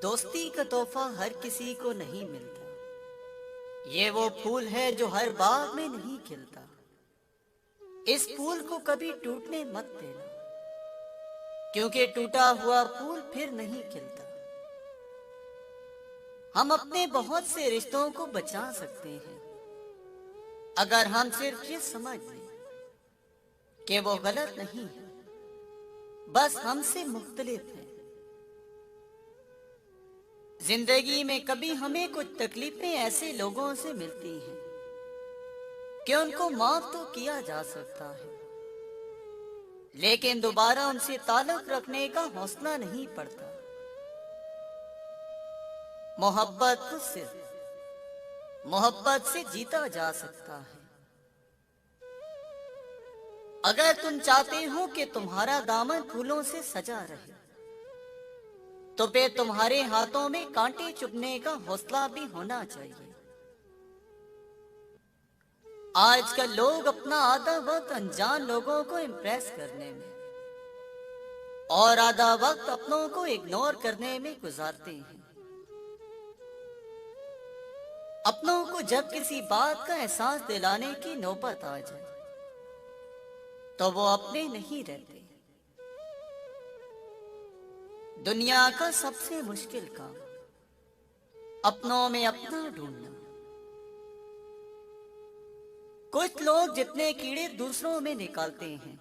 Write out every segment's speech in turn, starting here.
दोस्ती का तोहफा हर किसी को नहीं मिलता। ये वो फूल है जो हर बाग में नहीं खिलता। इस फूल को कभी टूटने मत देना, क्योंकि टूटा हुआ फूल फिर नहीं खिलता। हम अपने बहुत से रिश्तों को बचा सकते हैं अगर हम सिर्फ ये समझ लें कि वो गलत नहीं है, बस हमसे मुख्तलिफ है। जिंदगी में कभी हमें कुछ तकलीफें ऐसे लोगों से मिलती हैं कि उनको माफ तो किया जा सकता है, लेकिन दोबारा उनसे ताल्लुक रखने का हौसला नहीं पड़ता। मोहब्बत को सिर्फ मोहब्बत से जीता जा सकता है। अगर तुम चाहते हो कि तुम्हारा दामन फूलों से सजा रहे, तो फिर तुम्हारे हाथों में कांटे चुभने का हौसला भी होना चाहिए। आजकल लोग अपना आधा वक्त अनजान लोगों को इम्प्रेस करने में और आधा वक्त अपनों को इग्नोर करने में गुजारते हैं। अपनों को जब किसी बात का एहसास दिलाने की नौबत आ जाए तो वो अपने नहीं रहते। दुनिया का सबसे मुश्किल काम अपनों में अपना ढूंढना। कुछ लोग जितने कीड़े दूसरों में निकालते हैं,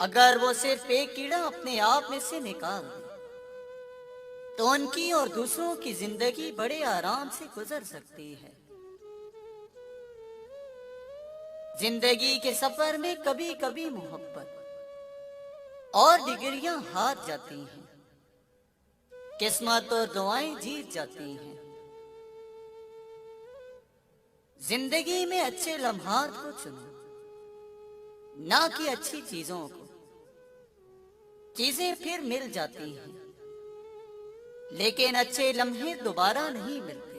अगर वो सिर्फ एक कीड़ा अपने आप में से निकाल दे तो उनकी और दूसरों की जिंदगी बड़े आराम से गुजर सकती है। जिंदगी के सफर में कभी कभी मोहब्बत और डिग्रियां हार जाती हैं, किस्मत और दुआएं जीत जाती हैं। जिंदगी में अच्छे लम्हात को चुनो, ना कि अच्छी चीजों को। चीजें फिर मिल जाती हैं, लेकिन अच्छे लम्हे दोबारा नहीं मिलते।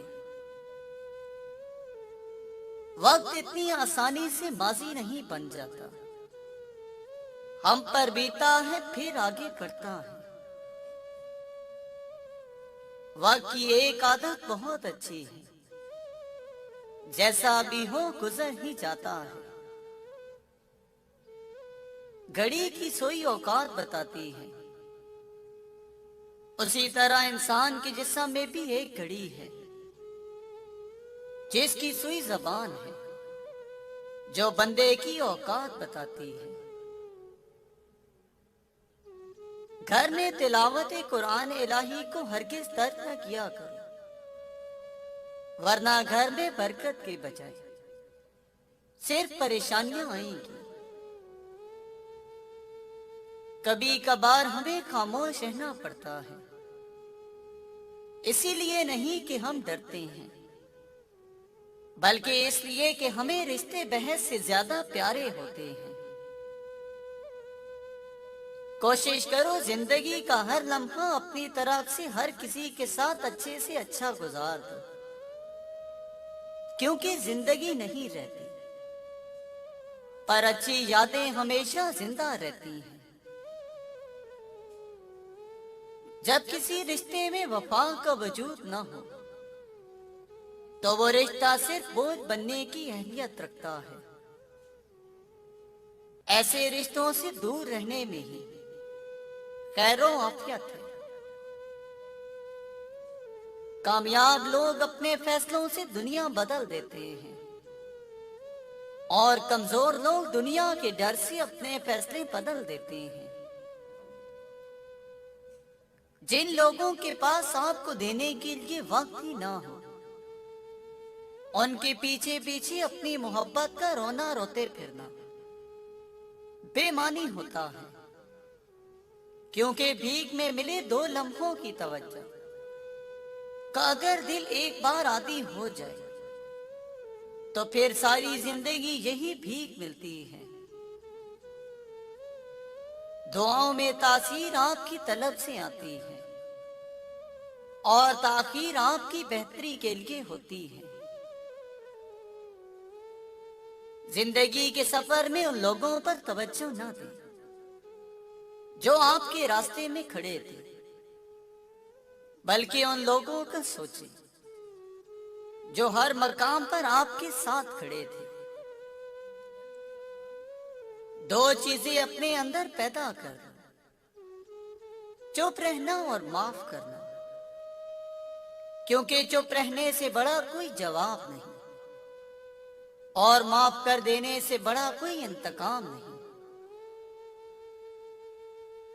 वक्त इतनी आसानी से माजी नहीं बन जाता। हम पर बीता है फिर आगे बढ़ता है। वक्त की एक आदत बहुत अच्छी है, जैसा भी हो गुजर ही जाता है। घड़ी की सुई औकात बताती है, उसी तरह इंसान के जिस्म में भी एक घड़ी है जिसकी सुई जबान है, जो बंदे की औकात बताती है। घर में तिलावत कुरान इलाही को हरगिज तर्क न किया करो, वरना घर में बरकत के बजाय सिर्फ परेशानियां आएंगी। कभी कभार हमें खामोश रहना पड़ता है, इसीलिए नहीं कि हम डरते हैं, बल्कि इसलिए कि हमें रिश्ते बहस से ज्यादा प्यारे होते हैं। कोशिश करो जिंदगी का हर लम्हा अपनी तरफ से हर किसी के साथ अच्छे से अच्छा गुजार दो, क्योंकि जिंदगी नहीं रहती, पर अच्छी यादें हमेशा जिंदा रहती हैं। जब किसी रिश्ते में वफा का वजूद न हो तो वो रिश्ता सिर्फ बोझ बनने की अहमियत रखता है। ऐसे रिश्तों से दूर रहने में ही खैरो आफियत है। कामयाब लोग अपने फैसलों से दुनिया बदल देते हैं और कमजोर लोग दुनिया के डर से अपने फैसले बदल देते हैं। जिन लोगों के पास आपको देने के लिए वक्त ही ना हो, उनके पीछे पीछे अपनी मोहब्बत का रोना रोते फिरना बेमानी होता है, क्योंकि भीख में मिले 2 लम्हों की तवज्जो का अगर दिल एक बार आदी हो जाए तो फिर सारी जिंदगी यही भीख मिलती है। दुआओं में तासीर आपकी तलब से आती है और ताखीर आपकी बेहतरी के लिए होती है। जिंदगी के सफर में उन लोगों पर तवज्जो ना दें जो आपके रास्ते में खड़े थे, बल्कि उन लोगों का सोचें जो हर मकाम पर आपके साथ खड़े थे। दो चीजें अपने अंदर पैदा करना, चुप रहना और माफ करना, क्योंकि चुप रहने से बड़ा कोई जवाब नहीं और माफ कर देने से बड़ा कोई इंतकाम नहीं।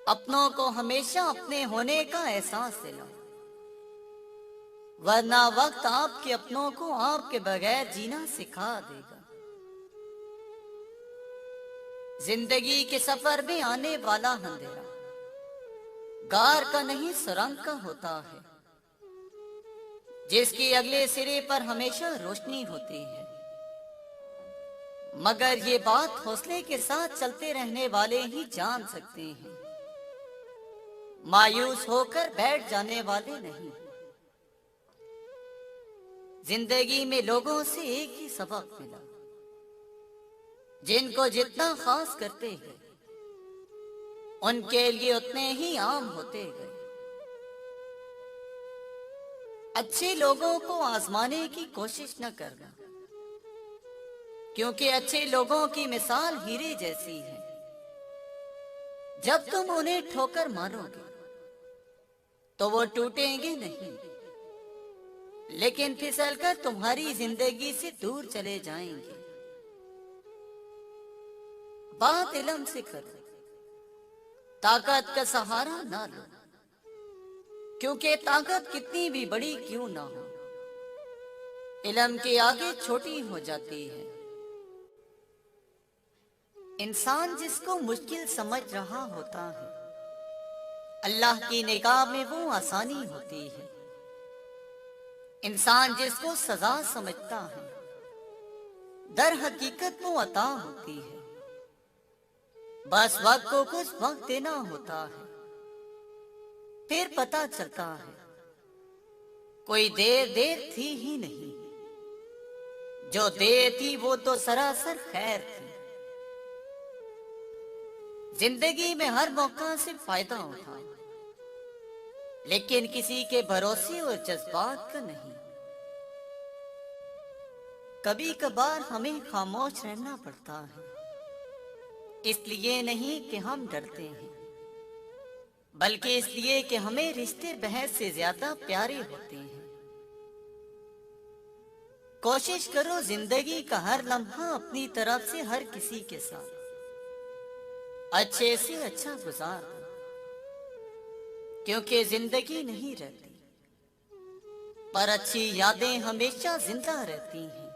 अपनों को हमेशा अपने होने का एहसास दिलाओ, वरना वक्त आपके अपनों को आपके बगैर जीना सिखा देगा। जिंदगी के सफर में आने वाला अंधेरा गार का नहीं सुरंग का होता है, जिसके अगले सिरे पर हमेशा रोशनी होती है। मगर ये बात हौसले के साथ चलते रहने वाले ही जान सकते हैं, मायूस होकर बैठ जाने वाले नहीं। जिंदगी में लोगों से एक ही सबक मिला, जिनको जितना खास करते हैं उनके लिए उतने ही आम होते गए। अच्छे लोगों को आजमाने की कोशिश न करना, क्योंकि अच्छे लोगों की मिसाल हीरे जैसी है। जब तुम उन्हें ठोकर मारोगे तो वो टूटेंगे नहीं, लेकिन फिसलकर तुम्हारी जिंदगी से दूर चले जाएंगे। बात इल्म से करो, ताकत का सहारा ना लो, क्योंकि ताकत कितनी भी बड़ी क्यों ना हो, इल्म के आगे छोटी हो जाती है। इंसान जिसको मुश्किल समझ रहा होता है, अल्लाह की निगाह में वो आसानी होती है। इंसान जिसको सजा समझता है, दर हकीकत वो अता होती है। बस वक्त को कुछ वक्त देना होता है, फिर पता चलता है कोई देर थी ही नहीं, जो देर थी वो तो सरासर खैर थी। जिंदगी में हर मौका से फायदा उठाओ, लेकिन किसी के भरोसे और जज्बात का नहीं। कभी कभार हमें खामोश रहना पड़ता है, इसलिए नहीं कि हम डरते हैं, बल्कि इसलिए कि हमें रिश्ते बहस से ज्यादा प्यारे होते हैं। कोशिश करो जिंदगी का हर लम्हा अपनी तरफ से हर किसी के साथ अच्छे से अच्छा गुजार दो, क्योंकि जिंदगी नहीं रहती, पर अच्छी यादें हमेशा जिंदा रहती हैं।